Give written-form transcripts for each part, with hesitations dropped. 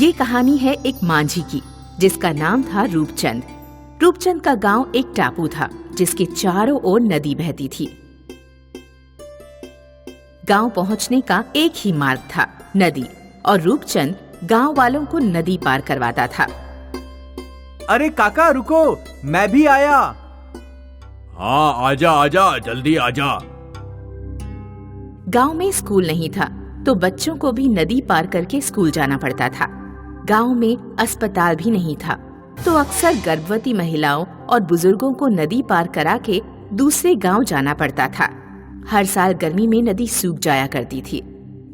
ये कहानी है एक मांझी की, जिसका नाम था रूपचंद। रूपचंद का गांव एक टापू था जिसके चारों ओर नदी बहती थी। गांव पहुंचने का एक ही मार्ग था, नदी, और रूपचंद गांव वालों को नदी पार करवाता था। अरे काका रुको, मैं भी आया। हाँ आजा आजा, जल्दी आजा। गांव में स्कूल नहीं था तो बच्चों को भी नदी पार करके स्कूल जाना पड़ता था। गांव में अस्पताल भी नहीं था तो अक्सर गर्भवती महिलाओं और बुजुर्गों को नदी पार करा के दूसरे गांव जाना पड़ता था। हर साल गर्मी में नदी सूख जाया करती थी।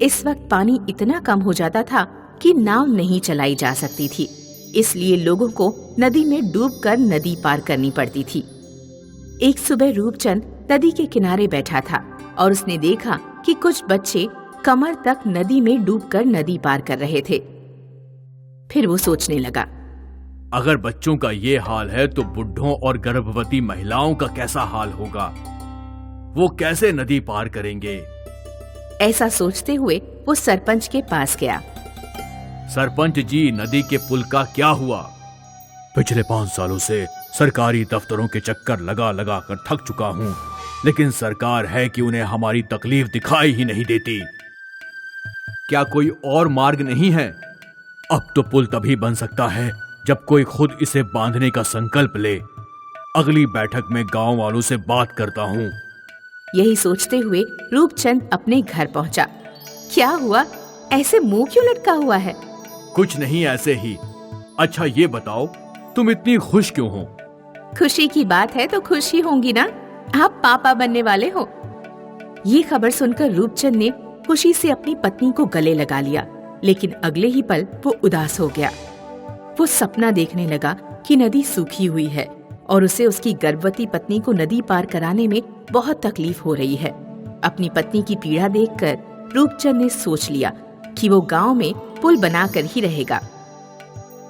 इस वक्त पानी इतना कम हो जाता था कि नाव नहीं चलाई जा सकती थी, इसलिए लोगों को नदी में डूबकर नदी पार करनी पड़ती थी। एक सुबह रूपचंद नदी के किनारे बैठा था और उसने देखा कि कुछ बच्चे कमर तक नदी में डूबकर नदी पार कर रहे थे। फिर वो सोचने लगा, अगर बच्चों का ये हाल है तो बुढ़ों और गर्भवती महिलाओं का कैसा हाल होगा? वो कैसे नदी पार करेंगे? ऐसा सोचते हुए वो सरपंच के पास गया। सरपंच जी, नदी के पुल का क्या हुआ? पिछले 5 सालों से सरकारी दफ्तरों के चक्कर लगा लगा कर थक चुका हूँ, लेकिन सरकार है कि उन्हें हमारी तकलीफ दिखाई ही नहीं देती। क्या कोई और मार्ग नहीं है? अब तो पुल तभी बन सकता है जब कोई खुद इसे बांधने का संकल्प ले। अगली बैठक में गांव वालों से बात करता हूँ। यही सोचते हुए रूपचंद अपने घर पहुंचा। क्या हुआ? ऐसे मुंह क्यों लटका हुआ है? कुछ नहीं, ऐसे ही। अच्छा ये बताओ, तुम इतनी खुश क्यों हो? खुशी की बात है तो खुशी होंगी ना, आप पापा बनने वाले हो। ये खबर सुनकर रूपचंद ने खुशी से अपनी पत्नी को गले लगा लिया, लेकिन अगले ही पल वो उदास हो गया। वो सपना देखने लगा कि नदी सूखी हुई है और उसे उसकी गर्भवती पत्नी को नदी पार कराने में बहुत तकलीफ हो रही है। अपनी पत्नी की पीड़ा देखकर रूपचंद ने सोच लिया कि वो गांव में पुल बनाकर ही रहेगा।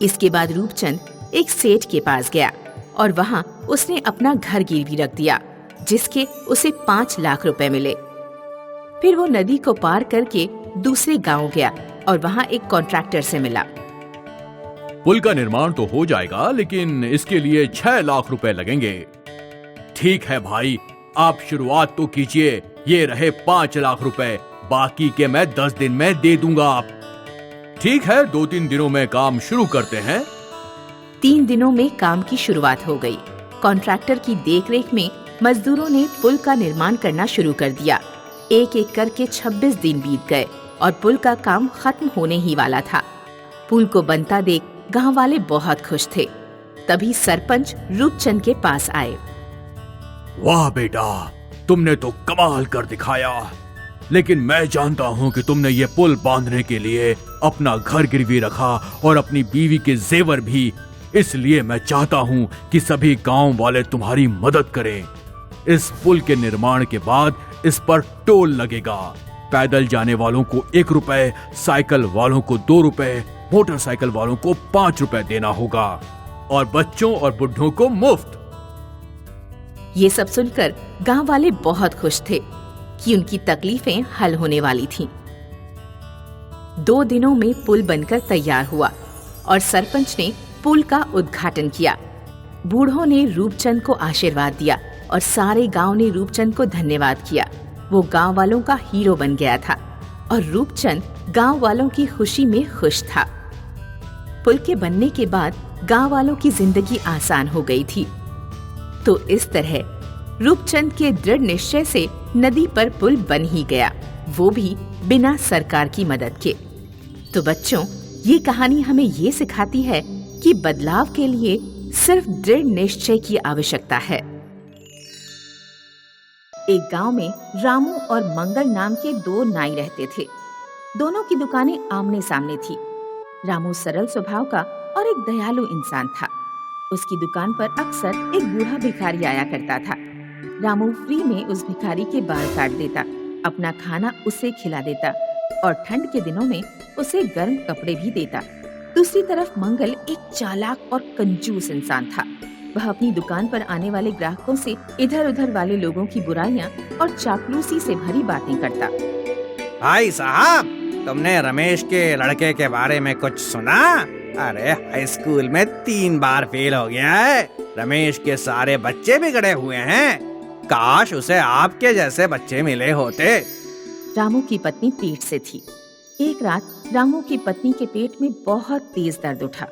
इसके बाद रूपचंद एक सेठ के पास गया और वहां उसने अपना घर गिरवी रख दिया, जिसके उसे 5 लाख रुपए मिले। फिर वो नदी को पार करके दूसरे गांव गया और वहां एक कॉन्ट्रैक्टर से मिला। पुल का निर्माण तो हो जाएगा, लेकिन इसके लिए 6 लाख रुपए लगेंगे। ठीक है भाई, आप शुरुआत तो कीजिए। ये रहे 5 लाख रुपए, बाकी के मैं 10 दिन में दे दूंगा। आप ठीक है, 2-3 दिनों में काम शुरू करते हैं। 3 दिनों में काम की शुरुआत हो गई। कॉन्ट्रैक्टर की देखरेख में मजदूरों ने पुल का निर्माण करना शुरू कर दिया। एक एक करके 26 दिन बीत गए और पुल का काम खत्म होने ही वाला था। पुल को बनता देख गांव वाले बहुत खुश थे। तभी सरपंच रूपचंद के पास आए। वाह बेटा, तुमने तो कमाल कर दिखाया, लेकिन मैं जानता हूँ कि तुमने ये पुल बांधने के लिए अपना घर गिरवी रखा और अपनी बीवी के जेवर भी। इसलिए मैं चाहता हूँ कि सभी गांव वाले तुम्हारी मदद करें। इस पुल के निर्माण के बाद इस पर टोल लगेगा। पैदल जाने वालों को 1 रुपए, साइकिल वालों को 2 रुपए, मोटरसाइकिल वालों को 5 रुपए देना होगा और बच्चों और बुढ़ों को मुफ्त। ये सब सुनकर गांव वाले बहुत खुश थे कि उनकी तकलीफें हल होने वाली थीं। 2 दिनों में पुल बनकर तैयार हुआ और सरपंच ने पुल का उद्घाटन किया। बूढ़ों ने रूपचंद को आशीर्वाद दिया और सारे गांव ने रूपचंद को धन्यवाद किया। वो गांव वालों का हीरो बन गया था और रूपचंद गांव वालों की खुशी में खुश था। पुल के बनने के बाद गांव वालों की जिंदगी आसान हो गई थी। तो इस तरह रूपचंद के दृढ़ निश्चय से नदी पर पुल बन ही गया, वो भी बिना सरकार की मदद के। तो बच्चों, ये कहानी हमें ये सिखाती है कि बदलाव के लिए सिर्फ दृढ़ निश्चय की आवश्यकता है। एक गांव में रामू और मंगल नाम के 2 नाई रहते थे। दोनों की दुकानें आमने सामने थी। रामू सरल स्वभाव का और एक दयालु इंसान था। उसकी दुकान पर अक्सर एक बूढ़ा भिखारी आया करता था। रामू फ्री में उस भिखारी के बाल काट देता, अपना खाना उसे खिला देता और ठंड के दिनों में उसे गर्म कपड़े भी देता। दूसरी तरफ मंगल एक चालाक और कंजूस इंसान था। वह अपनी दुकान पर आने वाले ग्राहकों से इधर उधर वाले लोगों की बुराइयां और चापलूसी से भरी बातें करता। भाई साहब, तुमने रमेश के लड़के के बारे में कुछ सुना? अरे हाई स्कूल में 3 बार फेल हो गया है। रमेश के सारे बच्चे बिगड़े हुए हैं। काश उसे आपके जैसे बच्चे मिले होते। रामू की पत्नी पेट से थी। एक रात रामू की पत्नी के पेट में बहुत तेज दर्द उठा।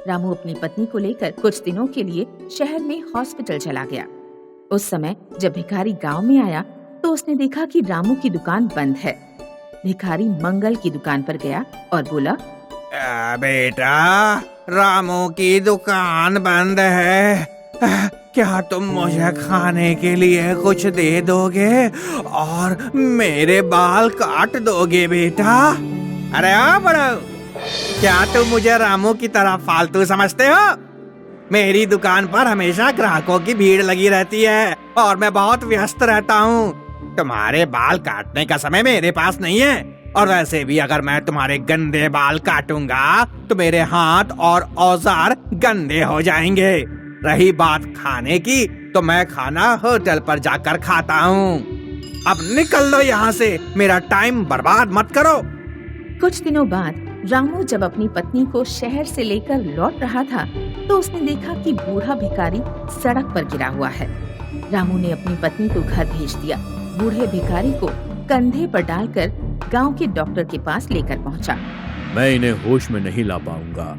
रामू अपनी पत्नी को लेकर कुछ दिनों के लिए शहर में हॉस्पिटल चला गया। उस समय जब भिखारी गांव में आया तो उसने देखा कि रामू की दुकान बंद है। भिखारी मंगल की दुकान पर गया और बोला, बेटा, रामू की दुकान बंद है। क्या तुम मुझे खाने के लिए कुछ दे दोगे और मेरे बाल काट दोगे बेटा? अरे ओ बड़ो, क्या तुम मुझे रामू की तरह फालतू समझते हो? मेरी दुकान पर हमेशा ग्राहकों की भीड़ लगी रहती है और मैं बहुत व्यस्त रहता हूँ। तुम्हारे बाल काटने का समय मेरे पास नहीं है, और वैसे भी अगर मैं तुम्हारे गंदे बाल काटूंगा तो मेरे हाथ और औजार गंदे हो जाएंगे। रही बात खाने की, तो मैं खाना होटल पर जाकर खाता हूँ। अब निकल लो यहाँ से, मेरा टाइम बर्बाद मत करो। कुछ दिनों बाद रामू जब अपनी पत्नी को शहर से लेकर लौट रहा था तो उसने देखा कि बूढ़ा भिखारी सड़क पर गिरा हुआ है। रामू ने अपनी पत्नी को घर भेज दिया। बूढ़े भिखारी को कंधे पर डालकर गांव के डॉक्टर के पास लेकर पहुंचा। मैं इन्हें होश में नहीं ला पाऊंगा।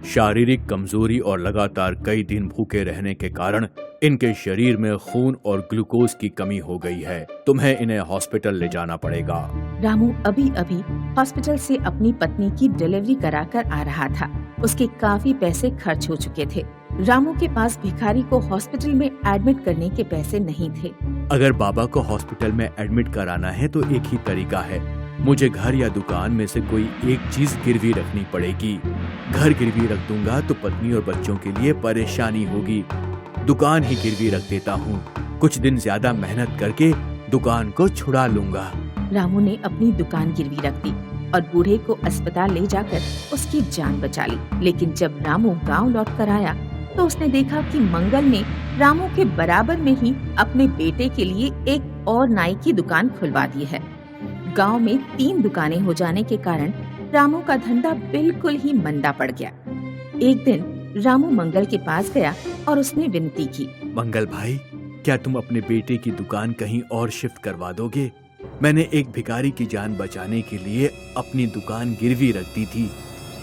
शारीरिक कमजोरी और लगातार कई दिन भूखे रहने के कारण इनके शरीर में खून और ग्लूकोज की कमी हो गई है। तुम्हें इन्हें हॉस्पिटल ले जाना पड़ेगा। रामू अभी अभी हॉस्पिटल से अपनी पत्नी की डिलीवरी कराकर आ रहा था। उसके काफी पैसे खर्च हो चुके थे। रामू के पास भिखारी को हॉस्पिटल में एडमिट करने के पैसे नहीं थे। अगर बाबा को हॉस्पिटल में एडमिट कराना है तो एक ही तरीका है, मुझे घर या दुकान में से कोई एक चीज गिरवी रखनी पड़ेगी। घर गिरवी रख दूंगा तो पत्नी और बच्चों के लिए परेशानी होगी। दुकान ही गिरवी रख देता हूँ। कुछ दिन ज्यादा मेहनत करके दुकान को छुड़ा लूंगा। रामू ने अपनी दुकान गिरवी रख दी और बूढ़े को अस्पताल ले जाकर उसकी जान बचा ली। लेकिन जब रामू गांव लौट कर आया तो उसने देखा कि मंगल ने रामू के बराबर में ही अपने बेटे के लिए एक और नाई की दुकान खुलवा दी है। गांव में 3 दुकानें हो जाने के कारण रामू का धंधा बिल्कुल ही मंदा पड़ गया। एक दिन रामू मंगल के पास गया और उसने विनती की, मंगल भाई, क्या तुम अपने बेटे की दुकान कहीं और शिफ्ट करवा दोगे? मैंने एक भिखारी की जान बचाने के लिए अपनी दुकान गिरवी रख दी थी।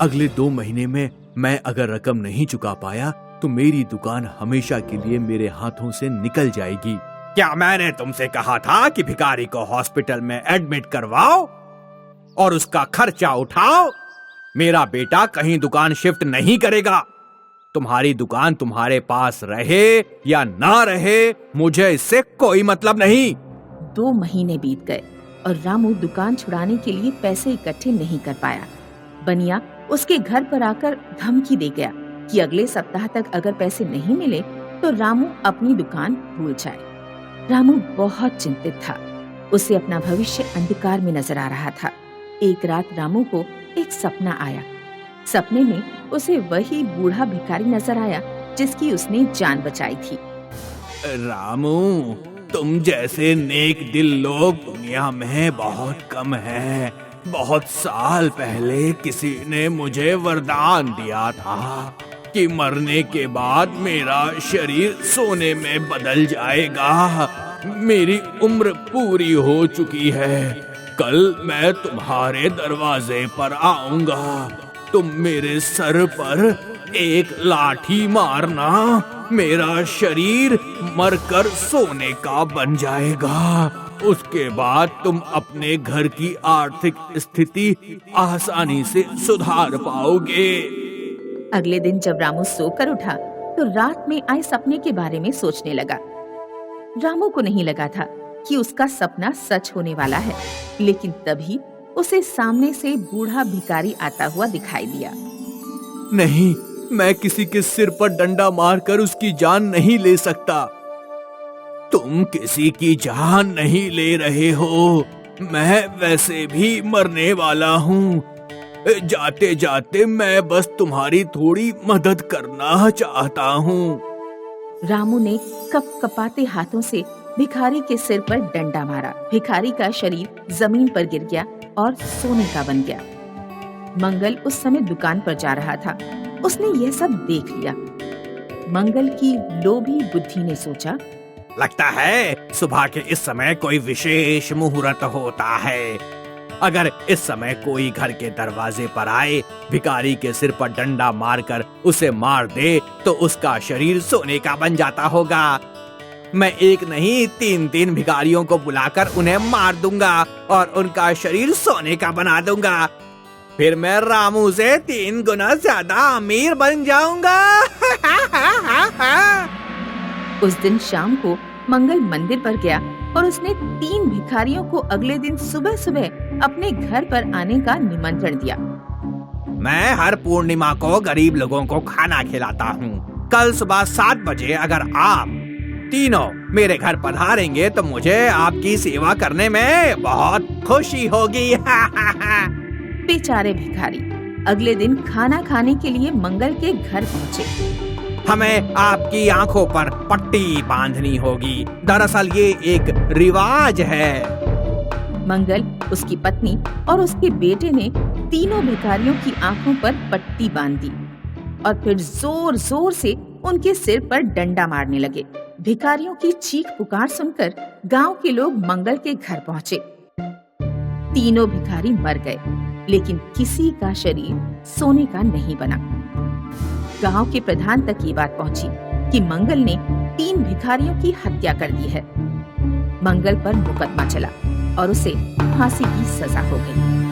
अगले 2 महीने में मैं अगर रकम नहीं चुका पाया तो मेरी दुकान हमेशा के लिए मेरे हाथों से निकल जाएगी। क्या मैंने तुमसे कहा था कि भिखारी को हॉस्पिटल में एडमिट करवाओ और उसका खर्चा उठाओ? मेरा बेटा कहीं दुकान शिफ्ट नहीं करेगा। तुम्हारी दुकान तुम्हारे पास रहे या ना रहे, मुझे इससे कोई मतलब नहीं। 2 महीने बीत गए और रामू दुकान छुड़ाने के लिए पैसे इकट्ठे नहीं कर पाया। बनिया उसके घर पर आकर धमकी दे गया कि अगले सप्ताह तक अगर पैसे नहीं मिले तो रामू अपनी दुकान भूल जाए। रामू बहुत चिंतित था। उसे अपना भविष्य अंधकार में नजर आ रहा था। एक रात रामू को एक सपना आया। सपने में उसे वही बूढ़ा भिखारी नजर आया जिसकी उसने जान बचाई थी। रामू, तुम जैसे नेक दिल लोग दुनिया में बहुत कम हैं। बहुत साल पहले किसी ने मुझे वरदान दिया था कि मरने के बाद मेरा शरीर सोने में बदल जाएगा। मेरी उम्र पूरी हो चुकी है। कल मैं तुम्हारे दरवाजे पर आऊंगा। तुम मेरे सर पर एक लाठी मारना, मेरा शरीर मरकर सोने का बन जाएगा। उसके बाद तुम अपने घर की आर्थिक स्थिति आसानी से सुधार पाओगे। अगले दिन जब रामू सोकर उठा तो रात में आए सपने के बारे में सोचने लगा। रामू को नहीं लगा था कि उसका सपना सच होने वाला है, लेकिन तभी उसे सामने से बूढ़ा भिखारी आता हुआ दिखाई दिया। नहीं, मैं किसी के सिर पर डंडा मारकर उसकी जान नहीं ले सकता। तुम किसी की जान नहीं ले रहे हो। मैं वैसे भी मरने वाला हूँ। जाते जाते मैं बस तुम्हारी थोड़ी मदद करना चाहता हूँ। रामू ने कपकपाते हाथों से भिखारी के सिर पर डंडा मारा। भिखारी का शरीर जमीन पर गिर गया और सोने का बन गया। मंगल उस समय दुकान पर जा रहा था। उसने यह सब देख लिया। मंगल की लोभी बुद्धि ने सोचा, लगता है सुबह के इस समय कोई विशेष मुहूर्त होता है। अगर इस समय कोई घर के दरवाजे पर आए, भिखारी के सिर पर डंडा मारकर उसे मार दे तो उसका शरीर सोने का बन जाता होगा। मैं एक नहीं 3 भिखारियों को बुलाकर उन्हें मार दूंगा और उनका शरीर सोने का बना दूंगा। फिर मैं रामू से 3 गुना ज्यादा अमीर बन जाऊंगा। उस दिन शाम को मंगल मंदिर पर गया और उसने 3 भिखारियों को अगले दिन सुबह सुबह अपने घर पर आने का निमंत्रण दिया। मैं हर पूर्णिमा को गरीब लोगों को खाना खिलाता हूँ। कल सुबह 7 बजे अगर आप तीनों मेरे घर पधारेंगे तो मुझे आपकी सेवा करने में बहुत खुशी होगी। बेचारे भिखारी अगले दिन खाना खाने के लिए मंगल के घर पहुँचे। हमें आपकी आंखों पर पट्टी बांधनी होगी। दरअसल ये एक रिवाज है। मंगल, उसकी पत्नी और उसके बेटे ने तीनों भिखारियों की आंखों पर पट्टी बांध दी और फिर जोर जोर से उनके सिर पर डंडा मारने लगे। भिखारियों की चीख पुकार सुनकर गांव के लोग मंगल के घर पहुंचे। तीनों भिखारी मर गए, लेकिन किसी का शरीर सोने का नहीं बना। गांव के प्रधान तक ये बात पहुंची कि मंगल ने 3 भिखारियों की हत्या कर दी है। मंगल पर मुकदमा चला और उसे फांसी की सजा हो गई।